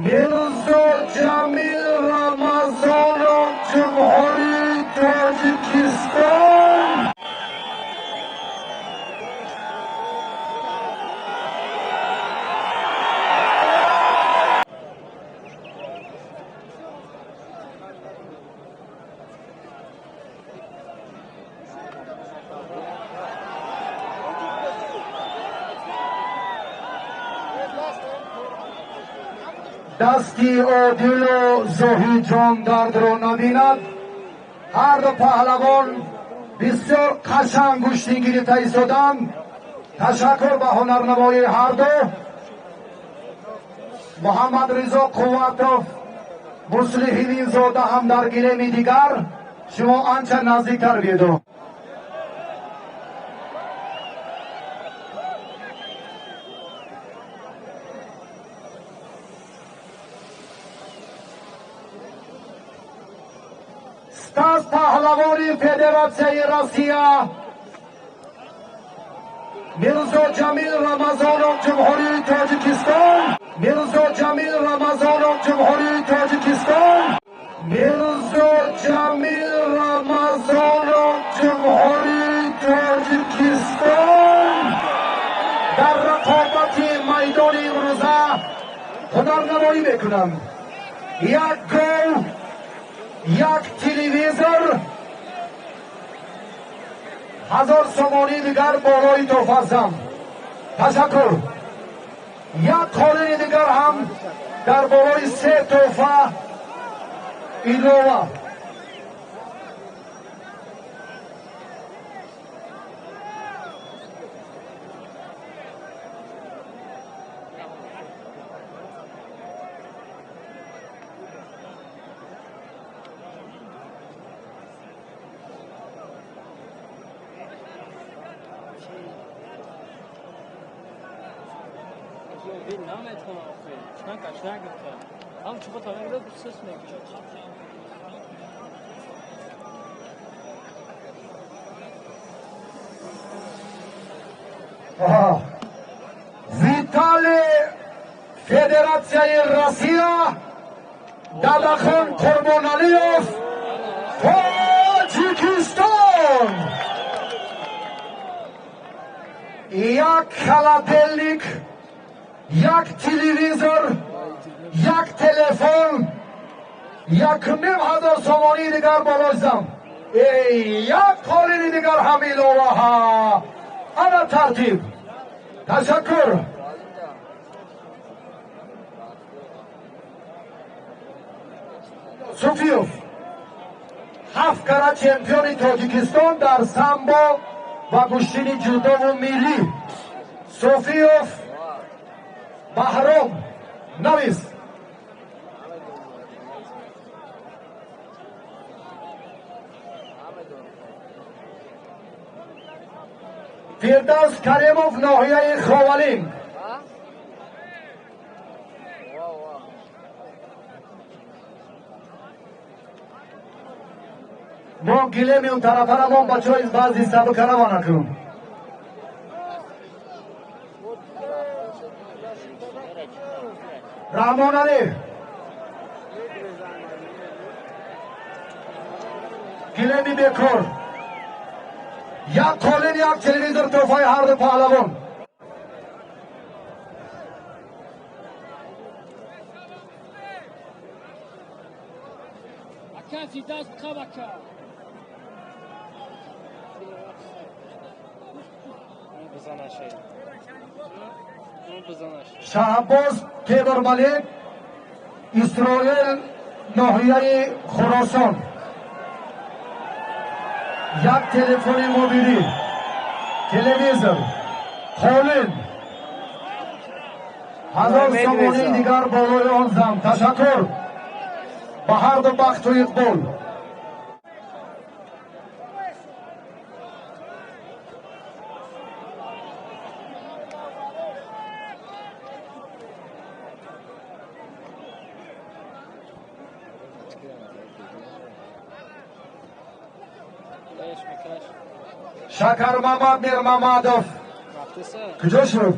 Mirzo Jamil Ramazonov, Jumhuriy Tojikiston. دستی عادل و زهی جان درد رو نبیند. هر دو پهلوان بسیار قشنگ گوشتیگیری ایستادند. تشکر به هنرنمای هر دو. محمد رضا قوتوف مصلحین زاده هم در گلیم دیگر. شما آنچه نزدیکتر بیدو. Stars Pahlavoni Federatsiya Rossiya Mirzo Jamil Ramazonov Jumhuriy Tojikiston. Mirzo Jamil Ramazonov Jumhuriy Tojikiston. Mirzo Jamil Ramazonov Jumhuriy Tojikiston. در رقابت میدان امروزه هنرنمایی میکنم. یک گل، یک تلویزور، 1000 سومانی دیگر بالای توفرزم. تشکر. یک قالین دیگر هم در بالای 3 توفه ایلوه. Vitali Federatsiya Rossiya Dadaxon Qurbonaliyev, Tojikiston. یک холодильник, یک تلویزور، یک تلفن، 1500 سومانی دیگر بالایزم. یک قالین دیگر هم ایلوه ها. انا ترتیب. تشکر. صوفیوف 7 کرات چمپیون تاجیکستان در سامبو و گشتین جودو و میلی. صوفیوف بهرام نویس. فردوس کریموف ناحیه خوالین. ما گله می اون طرف را ما بچه های بعضی سبک روانه کنم. رحمان علی گله می بکر. یک قالین، یک تلویزور توفای هر دو پهلوان. شهباز تیمورملک اسرائیل ناحیه خراسان. یک تلفن موبیلی، تلویزور، قالین، 1000 سومانی دیگر بالای آن زم. تشکر. به هر دو بخت و اقبال. شکر محمد میر محمدوف کجا شد؟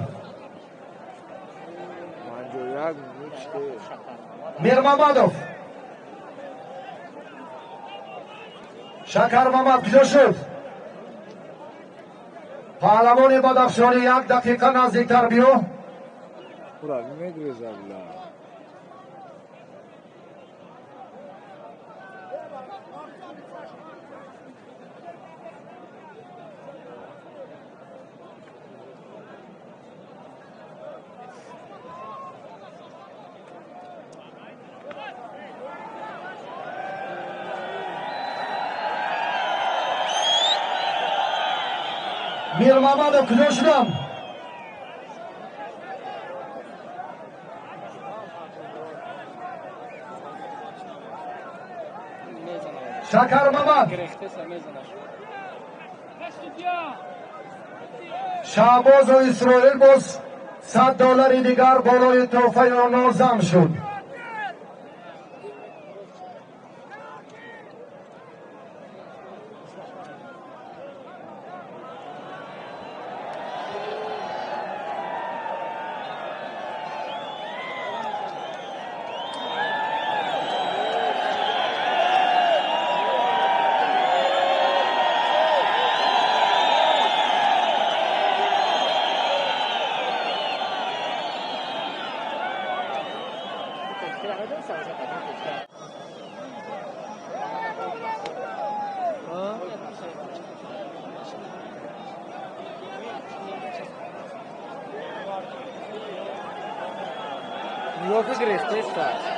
میرمامدوف شکر محمد کجا شد؟ پهلوان بدخشانی 1 دقیقه نزدیکتر بیو. میرمامدوف کجا شدم؟ شکر محمد شعباز و اسرائیل باز $100 دیگر بالای تحفه آنها جمع شد. نیویورک گرفته است.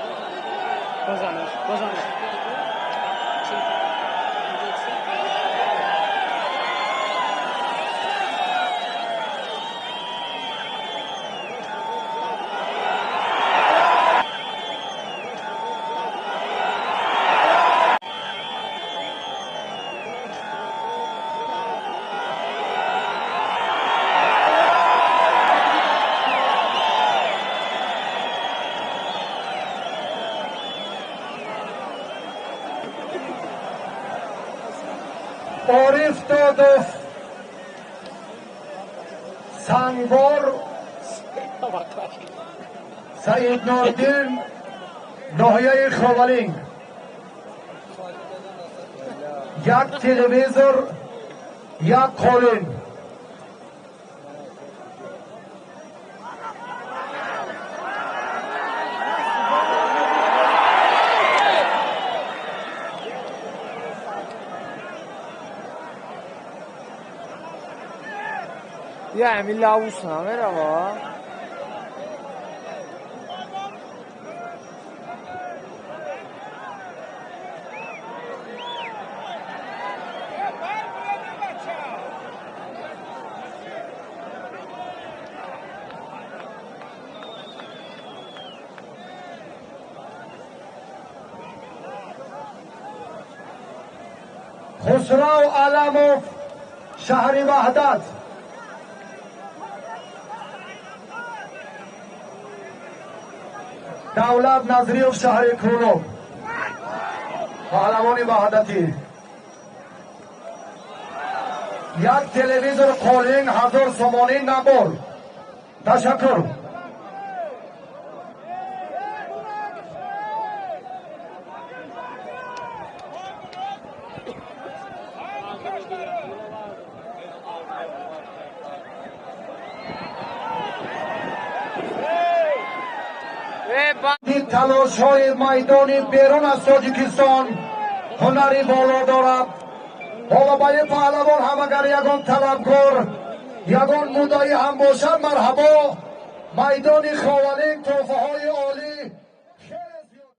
بازم. عارف دادوف سنگبار سعید نوردین ناحیه خوالینگ 1 تلویزور 1 قالین. یا همین لاوس نامه روا خسرو علموف شهر وحدت دولت نظریوف شهر کرونو پهلوان وحدتی 1 تلویزور قالین 1000 سومانی نبر. تشکر. تلاش های میدانی بیرون از تاجیکستان هنری بالا دارد. حالا با این پهلوان هم اگر یگان طلبکار یگان مدعی هم باشد مرحبا. میدان خوالینگ تحفه های عالی